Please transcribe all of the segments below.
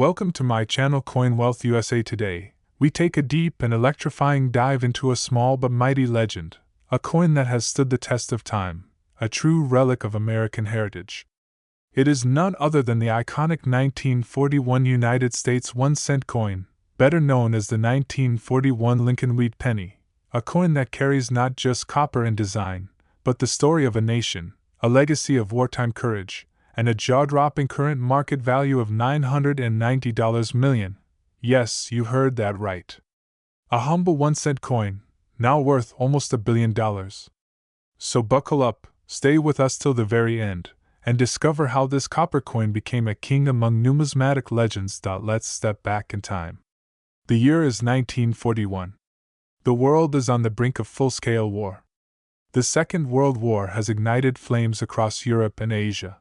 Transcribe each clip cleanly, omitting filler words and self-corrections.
Welcome to my channel Coin Wealth USA. Today, we take a deep and electrifying dive into a small but mighty legend, a coin that has stood the test of time, a true relic of American heritage. It is none other than the iconic 1941 United States 1-cent coin, better known as the 1941 Lincoln Wheat penny, a coin that carries not just copper in design, but the story of a nation, a legacy of wartime courage, and a jaw-dropping current market value of $990 million. Yes, you heard that right. A humble 1-cent coin, now worth almost $1 billion. So buckle up, stay with us till the very end, and discover how this copper coin became a king among numismatic legends. Let's step back in time. The year is 1941. The world is on the brink of full-scale war. The Second World War has ignited flames across Europe and Asia.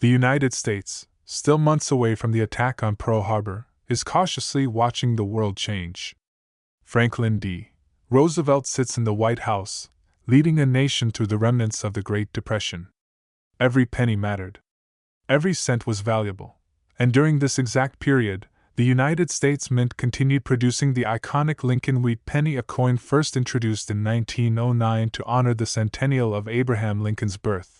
The United States, still months away from the attack on Pearl Harbor, is cautiously watching the world change. Franklin D. Roosevelt sits in the White House, leading a nation through the remnants of the Great Depression. Every penny mattered. Every cent was valuable. And during this exact period, the United States Mint continued producing the iconic Lincoln Wheat penny, a coin first introduced in 1909 to honor the centennial of Abraham Lincoln's birth.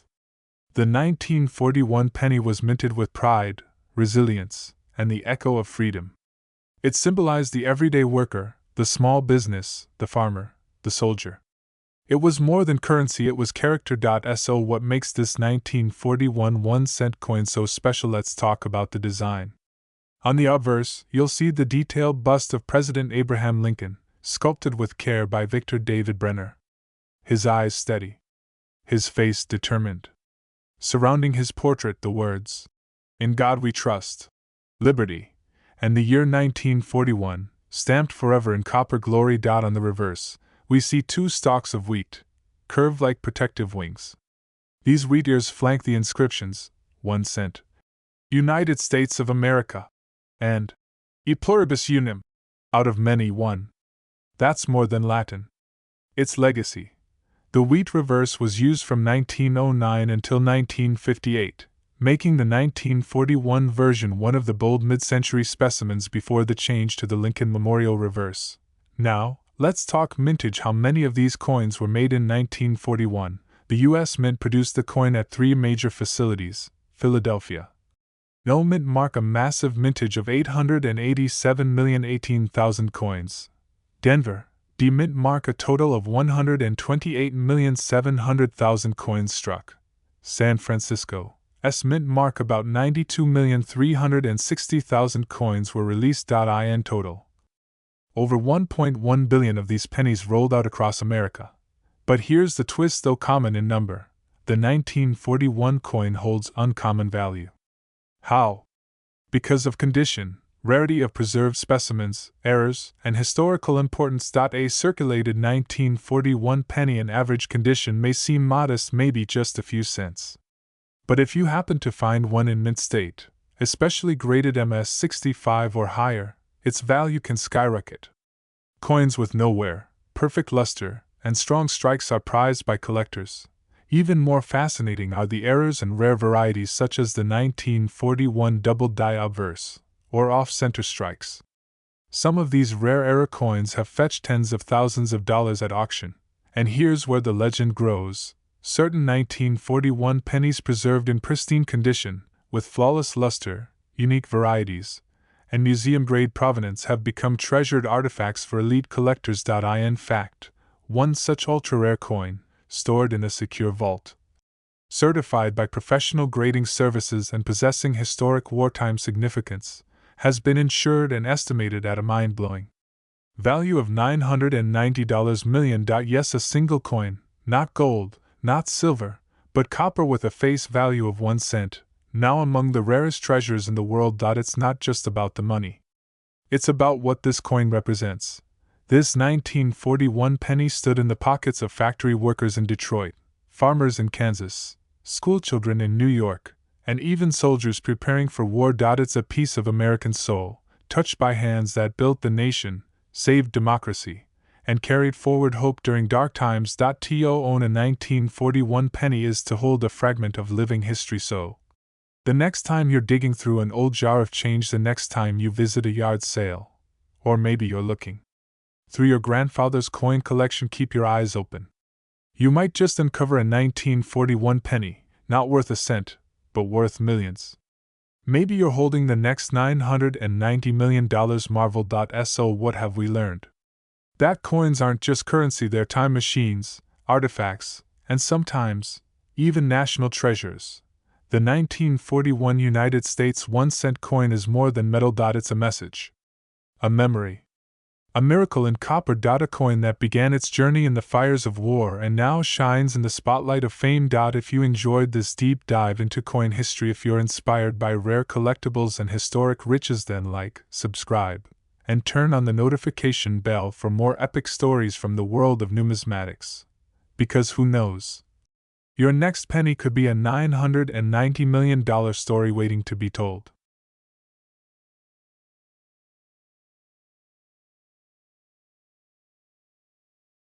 The 1941 penny was minted with pride, resilience, and the echo of freedom. It symbolized the everyday worker, the small business, the farmer, the soldier. It was more than currency, it was character. So what makes this 1941 1-cent coin so special? Let's talk about the design. On the obverse, you'll see the detailed bust of President Abraham Lincoln, sculpted with care by Victor David Brenner. His eyes steady. His face determined. Surrounding his portrait the words, "In God we trust," "Liberty," and the year 1941, stamped forever in copper glory. On the reverse, we see two stalks of wheat, curved like protective wings. These wheat ears flank the inscriptions, 1 cent, United States of America, and E pluribus unum, out of many one. That's more than Latin. It's legacy. The wheat reverse was used from 1909 until 1958, making the 1941 version one of the bold mid-century specimens before the change to the Lincoln Memorial reverse. Now, let's talk mintage. How many of these coins were made in 1941? The U.S. Mint produced the coin at 3 major facilities: Philadelphia. No mintmark, a massive mintage of 887,018,000 coins. Denver. D mintmark, a total of 128,700,000 coins struck. San Francisco. S mintmark, about 92,360,000 coins were released. In total, over 1.1 billion of these pennies rolled out across America. But here's the twist: though common in number, the 1941 coin holds uncommon value. How? Because of condition, rarity of preserved specimens, errors, and historical importance. A circulated 1941 penny in average condition may seem modest, maybe just a few cents. But if you happen to find one in mint state, especially graded MS65 or higher, its value can skyrocket. Coins with no wear, perfect luster, and strong strikes are prized by collectors. Even more fascinating are the errors and rare varieties, such as the 1941 double die obverse, or off-center strikes. Some of these rare error coins have fetched tens of thousands of dollars at auction. And here's where the legend grows. Certain 1941 pennies preserved in pristine condition, with flawless luster, unique varieties, and museum-grade provenance have become treasured artifacts for elite collectors. In fact, one such ultra-rare coin, stored in a secure vault, certified by professional grading services and possessing historic wartime significance, has been insured and estimated at a mind-blowing value of $990 million. Yes, a single coin, not gold, not silver, but copper with a face value of 1 cent, now among the rarest treasures in the world. It's not just about the money. It's about what this coin represents. This 1941 penny stood in the pockets of factory workers in Detroit, farmers in Kansas, schoolchildren in New York, and even soldiers preparing for war. It's a piece of American soul, touched by hands that built the nation, saved democracy, and carried forward hope during dark times. To own a 1941 penny is to hold a fragment of living history. So, The next time you're digging through an old jar of change, the next time you visit a yard sale, or maybe you're looking through your grandfather's coin collection, keep your eyes open. You might just uncover a 1941 penny, not worth a cent, but worth millions. Maybe you're holding the next $990 million Marvel. So what have we learned? That coins aren't just currency, they're time machines, artifacts, and sometimes, even national treasures. The 1941 United States 1-cent coin is more than metal. It's a message. A memory. A miracle in copper. A coin that began its journey in the fires of war and now shines in the spotlight of fame. If you enjoyed this deep dive into coin history, if you're inspired by rare collectibles and historic riches, then like, subscribe, and turn on the notification bell for more epic stories from the world of numismatics. Because who knows? Your next penny could be a $990 million story waiting to be told.